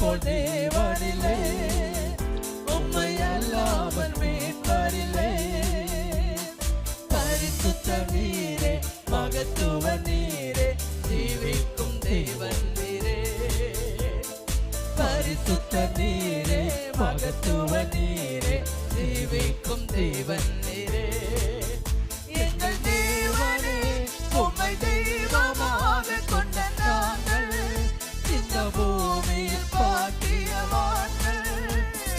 போல் தேவனில்லை, உம்மை அல்லாமல் மீட்பரில்லை. பரிசுத்த நீரே, மகத்துவ நீரே, ஜீவிக்கும் தேவன் நீரே. பரிசுத்த நீரே, மகத்துவ நீரே, ஜீவிக்கும் தேவன் நீரே. எங்கள் தேவனே, உம்மை தெய்வமாக கொண்ட நாங்கள் இந்த பூமியில் பாக்கியவான்கள்.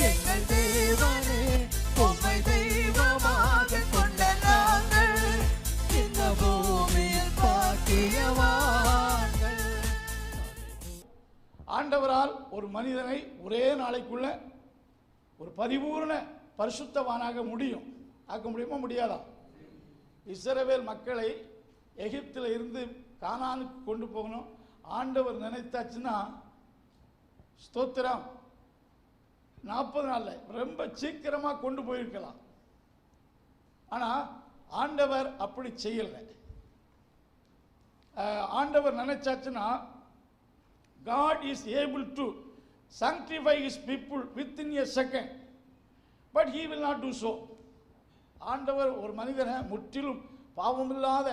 எங்கள் தேவனே, உம்மை தெய்வமாக கொண்ட நாங்கள் இந்த பூமியில் பாக்கியவான்கள். ஆண்டவரால் ஒரு மனிதனை ஒரே நாளைக்குள்ள ஒரு பரிபூர்ண பரிசுத்தவானாக முடியும். ஆக்க முடியுமா? முடியாதா? இஸ்ரவேல் மக்களை எகிப்தில் இருந்து கானானுக்கு கொண்டு போகணும் ஆண்டவர் நினைத்தாச்சுன்னா, ஸ்தோத்திரம், 40 நாளில் ரொம்ப சீக்கிரமாக கொண்டு போயிருக்கலாம். ஆனால் ஆண்டவர் அப்படி செய்யலை. ஆண்டவர் நினைச்சாச்சுன்னா, God is able to sanctify his people within a second, but he will not do so. ஆண்டவர் ஒரு மனிதனை முற்றிலும் பாவமில்லாத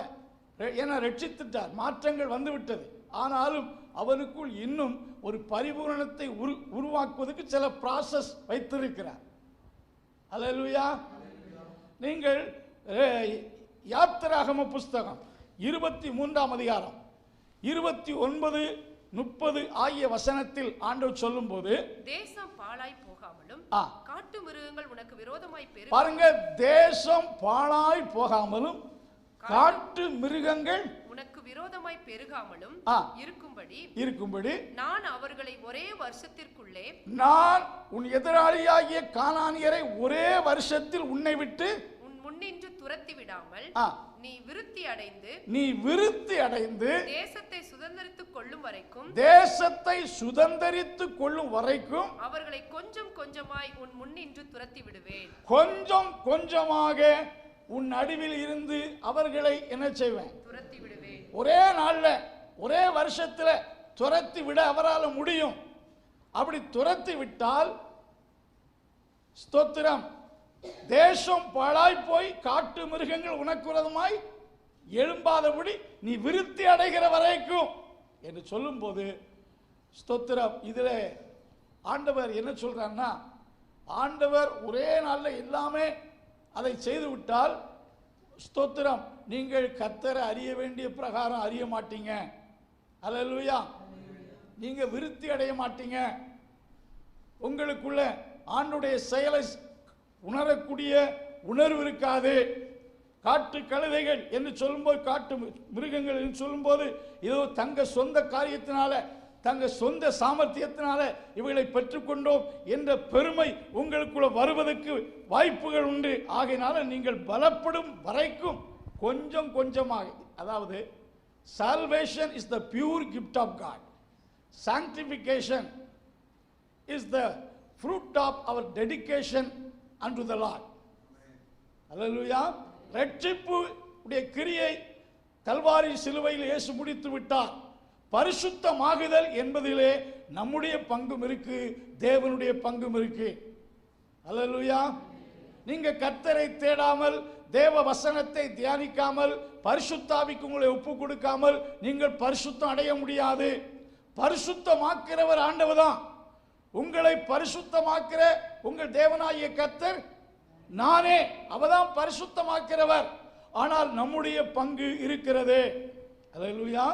என ரட்சித்துட்டார். மாற்றங்கள் வந்துவிட்டது. ஆனாலும் அவனுக்குள் இன்னும் ஒரு பரிபூரணத்தை உருவாக்குவதற்கு சில ப்ராசஸ் வைத்திருக்கிறார். அல்லேலூயா. நீங்கள் யாத்திராகம புஸ்தகம் 23ஆம் அதிகாரம் 29, 30 ஆகிய வசனத்தில் ஆண்டவர் சொல்லும்போது, தேசம் பாழாய் போகாமலும் காட்டு மிருகங்கள் உனக்கு விரோதமாய் பெருக, பாருங்க, தேசம் பாழாய் போகாமலும் காட்டு மிருகங்கள் உனக்கு விரோதமாய் பெருகாமலும் இருக்கும்படி நான் அவர்களை ஒரே வருஷத்திற்குள்ளே, நான் உன் எதிராளியாகிய கானானியரை ஒரே வருஷத்தில் உன்னை விட்டு உன் முன்னின்று துரத்தி விடாமல் நீ விருத்தி அடைந்து தேசத்தை சுதந்தரித்துக் கொள்ளும் வரைக்கும் அவர்களை கொஞ்சம் கொஞ்சமாய் உன் முன்னின்று துரத்தி விடுவேன். கொஞ்சம் கொஞ்சமாக உன் நடுவில் இருந்து அவர்களை என்ன செய்வேன்? துரத்தி விடுவேன். ஒரே நாள்ல ஒரே வருஷத்துல துரத்தி விட அவரால் முடியும். அப்படி துரத்தி விட்டால், ஸ்தோத்திரம், தேசம் பாழாய் போய் காட்டு மிருகங்கள் உனக்கு விரோதமாய் எழும்பாதபடி நீ விருத்தி அடைகிற வரைக்கும் என்று சொல்லும் போது, ஸ்தோத்திரம், இதில் ஆண்டவர் என்ன சொல்றாருன்னா, ஆண்டவர் ஒரே நாளில் எல்லாமே அதை செய்து விட்டால், ஸ்தோத்திரம், நீங்கள் கர்த்தரை அறிய வேண்டிய பிரகாரம் அறிய மாட்டீங்க. அல்லேலூயா. நீங்க விருத்தி அடைய மாட்டீங்க. உங்களுக்குள்ள ஆண்டுடைய செயலை உணரக்கூடிய உணர்வு இருக்காது. காட்டு கழுதைகள் என்று சொல்லும்போது, காட்டு மிருகங்கள் என்று சொல்லும்போது, ஏதோ தங்க சொந்த காரியத்தினால, தங்க சொந்த சாமர்த்தியத்தினால இவைகளை பெற்றுக்கொண்டோம் என்ற பெருமை உங்களுக்குள்ள வருவதற்கு வாய்ப்புகள் உண்டு. ஆகையினால நீங்கள் பலப்படும் வரைக்கும் கொஞ்சம் கொஞ்சமாக, அதாவது salvation is the pure gift of God, sanctification is the fruit of our dedication unto the Lord. Hallelujah. ரட்சிப்பு உடைய கிரியை கல்வாரி சிலுவையில் இயேசு முடித்து விட்டார். பரிசுத்தமாகுதல் என்பதிலே நம்முடைய பங்கும் இருக்கு, தேவனுடைய பங்கும் இருக்கு. அல்லேலூயா. நீங்க கர்த்தரை தேடாமல், தேவ வசனத்தை தியானிக்காமல், பரிசுத்தாவிக்கு உங்களை ஒப்பு கொடுக்காமல் நீங்கள் பரிசுத்தம் அடைய முடியாது. பரிசுத்தமாக்கிறவர் ஆண்டவர் தான். உங்களை பரிசுத்தமாக்கிற உங்கள் தேவனாகிய கர்த்தர் நானே, அவதான் பரிசுத்தமாக்கிறவர். ஆனால் நம்முடைய பங்கு இருக்கிறது. அல்லேலூயா.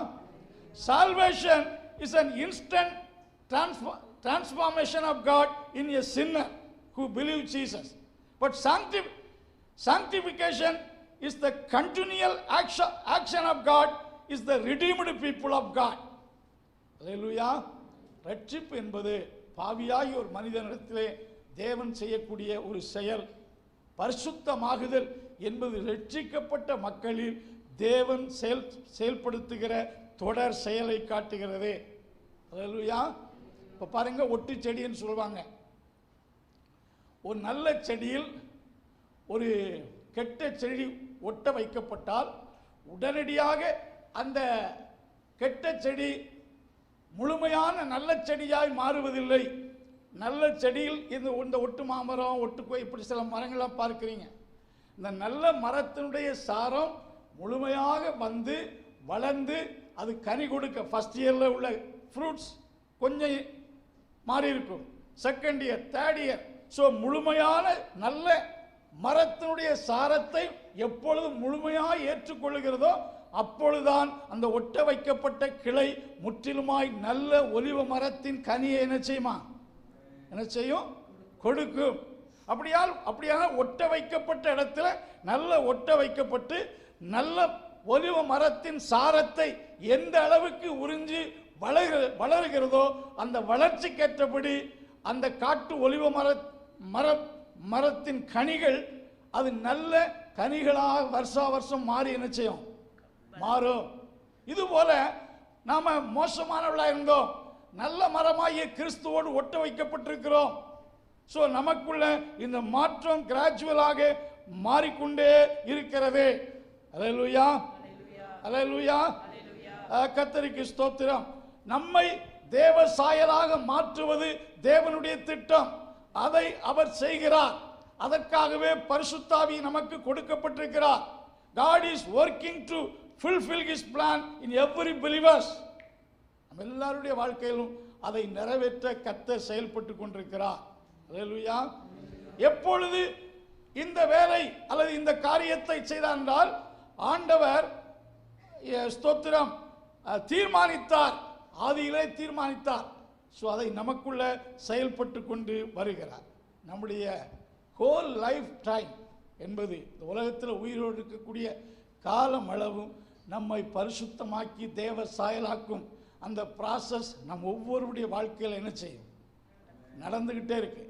Salvation is an instant transformation of God in a sinner who believes Jesus. But sanctification is the continual action of God, is the redeemed people of God. Hallelujah. ரட்சிப்பு என்பது பாவியாகி ஒரு மனிதனிடத்திலே தேவன் செய்யக்கூடிய ஒரு செயல். பரிசுத்தமாகுதல் என்பது ரட்சிக்கப்பட்ட மக்களில் தேவன் செயல்படுத்துகிற தொடர் செயலை காட்டுகிறது. அல்லேலூயா. இப்போ பாருங்க, ஒட்டு செடின்னு சொல்லுவாங்க. ஒரு நல்ல செடியில் ஒரு கெட்ட செடி ஒட்ட வைக்கப்பட்டால் உடனடியாக அந்த கெட்ட செடி முழுமையான நல்ல செடியாய் மாறுவதில்லை. நல்ல செடியில் இந்த ஒட்டு மாமரம், ஒட்டு இப்படி சில மரங்கள்லாம் பார்க்கிறீங்க. இந்த நல்ல மரத்தினுடைய சாரம் முழுமையாக வந்து வளர்ந்து அது கனி கொடுக்க ஃபர்ஸ்ட் இயரில் உள்ள ஃப்ரூட்ஸ் கொஞ்சம் மாறி இருக்கும், second year, third year. So முழுமையான நல்ல மரத்தினுடைய சாரத்தை எப்பொழுதும் முழுமையாக ஏற்றுக்கொள்கிறதோ அப்பொழுதுதான் அந்த ஒட்ட வைக்கப்பட்ட கிளை முற்றிலுமாய் நல்ல ஒலிவ மரத்தின் கனியை என்ன செய்யும்? கொடுக்கும். அப்படியான ஒட்ட வைக்கப்பட்ட இடத்துல நல்ல ஒட்ட வைக்கப்பட்டு நல்ல ஒலிவ மரத்தின் சாரத்தை எந்த அளவுக்கு உறிஞ்சி வளருகிறதோ அந்த வளர்ச்சிக்கேற்றபடி அந்த காட்டு ஒலிவ மரத்தின் கனிகள் அது நல்ல கனிகளாக வருஷா வருஷம் மாறி என்ன செய்யும்? மாறும். இது போல நாம மோசமானவர்களாக இருந்தோம், நல்ல மரமாகிய கிறிஸ்துவோடு ஒட்ட வைக்கப்பட்டிருக்கிறோம். ஸோ நமக்குள்ள இந்த மாற்றம் கிராஜுவலாக மாறிக்கொண்டே இருக்கிறது. அல்லேலூயா, அல்லேலூயா, கர்த்தருக்கு ஸ்தோத்திரம். நம்மை தேவ சாயலாக மாற்றுவது தேவனுடைய திட்டம். அதை அவர் செய்கிறார். அதற்காகவே பரிசுத்த ஆவி நமக்கு கொடுக்கப்பட்டிருக்கிறார். God is working to fulfill his plan in every believers. நம்ம எல்லாருடைய வாழ்க்கையிலும் அதை நிறைவேற்ற கர்த்தர் செயல்பட்டு கொண்டிருக்கிறார். அல்லேலூயா. எப்பொழுது இந்த வேலை அல்லது இந்த காரியத்தை செய்தார் என்றால் ஆண்டவர் ஸ்தோத்திரம் தீர்மானித்தார், ஆதியிலே தீர்மானித்தார். ஸோ அதை நமக்குள்ள செயல்பட்டு கொண்டு வருகிறார். நம்முடைய ஹோல் லைஃப் டைம் என்பது இந்த உலகத்தில் உயிரோடு இருக்கக்கூடிய காலம் அளவும் நம்மை பரிசுத்தமாக்கி தேவ சாயலாக்கும் அந்த ப்ராசஸ் நம் ஒவ்வொருடைய வாழ்க்கையில் என்ன செய்யும்? நடந்துக்கிட்டே இருக்கு.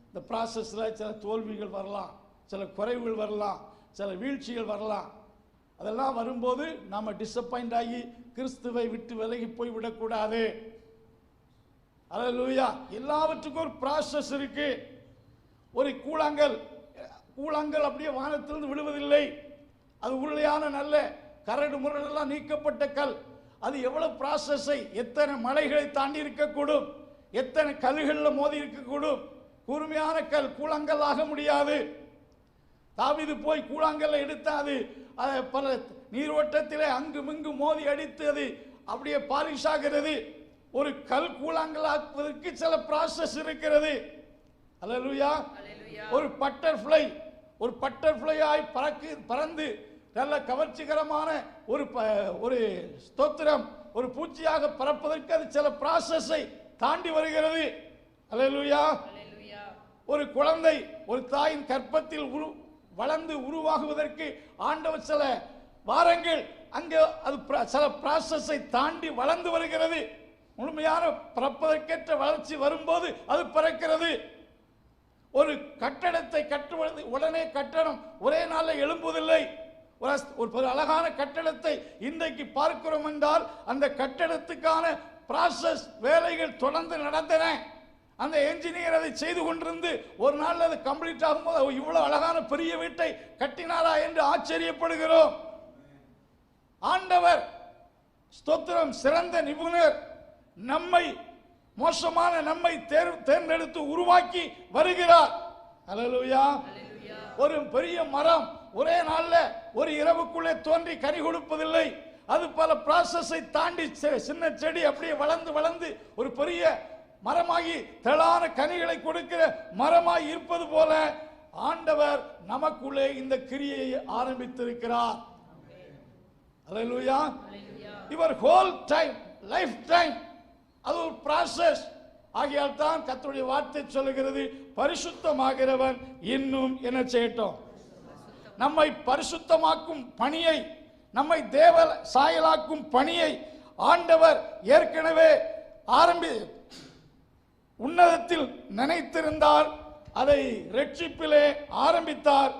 இந்த ப்ராசஸில் சில தோல்விகள் வரலாம், சில குறைவுகள் வரலாம், சில வீழ்ச்சிகள் வரலாம். அதெல்லாம் வரும்போது நாம் டிசப்பாயிண்ட் ஆகி கிறிஸ்துவை விட்டு விலகி போய் விடக்கூடாது. அல்லேலூயா. எல்லாவற்றுக்கும் ஒரு ப்ராசஸ் இருக்கு. ஒரு கூழாங்கல் அப்படியே வானத்திலிருந்து விழுவதில்லை. அது உருளையான நல்ல கரடு முரடெல்லாம் நீக்கப்பட்ட கல். அது எவ்வளவு ப்ராசஸை, எத்தனை மலைகளை தாண்டி இருக்கக்கூடும், எத்தனை கல்லுகளில் மோதி இருக்கக்கூடும். கூர்மையான கல் கூழாங்கல் ஆக முடியாது. தாவீது போய் கூழாங்கல்ல எடுத்தாது, பல நீரோட்டத்திலே அங்குமிங்கு மோதி அடித்து அது அப்படியே பாலிஷ் ஆகிறது. ஒரு கல் கூழாங்கல் ஆக்குவதற்கு சில ப்ராசஸ் இருக்கிறது. அல்லேலூயா. ஒரு பட்டர்ஃப்ளையாய் பறந்து நல்ல கவர்ச்சிகரமான ஒரு ஸ்தோத்திரம் ஒரு பூச்சியாக பறப்பதற்கு அது சில ப்ராசஸை தாண்டி வருகிறது. அல்லேலூயா. ஒரு குழந்தை ஒரு தாயின் கற்பத்தில் வளர்ந்து உருவாகுவதற்கு ஆண்டவர் சில வாரங்கள் அங்கே அது சில ப்ராசஸை தாண்டி வளர்ந்து வருகிறது. முழுமையான பறப்பதற்கேற்ற வளர்ச்சி வரும்போது அது பறக்கிறது. ஒரு கட்டடத்தை கட்டுவது உடனே கட்டடம் ஒரே நாளில் எழும்புவதில்லை. ஒரு அழகான கட்டடத்தை இன்றைக்கு பார்க்கிறோம் என்றால் அந்த கட்டடத்துக்கான ப்ராசஸ் வேலைகள் தொடர்ந்து நடந்தன. அந்த என்ஜினியர் அதை செய்து கொண்டிருந்து ஒரு நாள் அது கம்ப்ளீட் ஆகும்போது இவ்வளவு அழகான பெரிய வீட்டை கட்டினாரா என்று ஆச்சரியப்படுகிறோம். ஆண்டவர் ஸ்தோத்திரம் சிறந்த நிபுணர். நம்மை மோசமான நம்மை தேர்ந்தெடுத்து உருவாக்கி வருகிறார். அல்லேலூயா. ஒரு பெரிய மரம் ஒரே நாள்ல ஒரு இரவுக்குள்ளே தோன்றி கனி கொடுப்பதில்லை. அது பல ப்ராசஸை தாண்டி சின்ன செடி அப்படியே வளர்ந்து ஒரு பெரிய மரமாகி திரளான கனிகளை கொடுக்கிற மரமாய் இருப்பது போல ஆண்டவர் நமக்குள்ளே இந்த கிரியையை ஆரம்பித்திருக்கிறார். அல்லேலூயா. இவர் ஹோல் டைம் லைஃப் டைம் அது ஒரு ப்ராசஸ். ஆகையால் தான் கர்த்தருடைய வார்த்தை சொல்லுகிறது, பரிசுத்தமாகிறவன் இன்னும் என்ன செய்யட்டும்? நம்மை பரிசுத்தமாக்கும் பணியை, நம்மை தேவ சாயலாக்கும் பணியை ஆண்டவர் ஏற்கனவே உன்னதத்தில் நினைத்திருந்தார். அதை ரட்சிப்பிலே ஆரம்பித்தார்.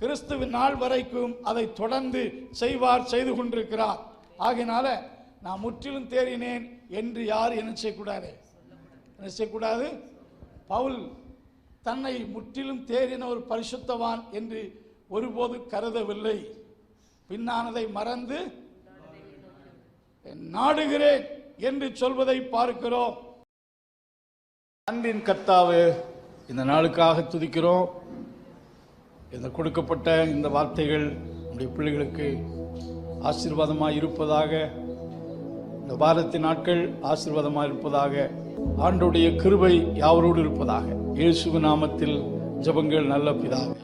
கிறிஸ்துவின் நாள் வரைக்கும் அதை தொடர்ந்து செய்து கொண்டிருக்கிறார். ஆகையினால நான் முற்றிலும் தேறினேன் என்று யார் என்ன செய்யக்கூடாது? பவுல் தன்னை முற்றிலும் தேறின ஒரு பரிசுத்தவான் என்று ஒருபோது கருதவில்லை. பின்னானதை மறந்து நாடுகிறேன் என்று சொல்வதை பார்க்கிறோம். அன்பின் கர்த்தாவே, இந்த நாளுக்காக துதிக்கிறோம். இந்த கொடுக்கப்பட்ட இந்த வார்த்தைகள் நம்முடைய பிள்ளைகளுக்கு ஆசீர்வாதமாக இருப்பதாக, இந்த வாரத்தின் நாட்கள் ஆசீர்வாதமாக இருப்பதாக, ஆண்டவருடைய கிருபை யாவரோடு இருப்பதாக. இயேசுவின் நாமத்தில் ஜெபங்கள் நல்ல பிதாவே.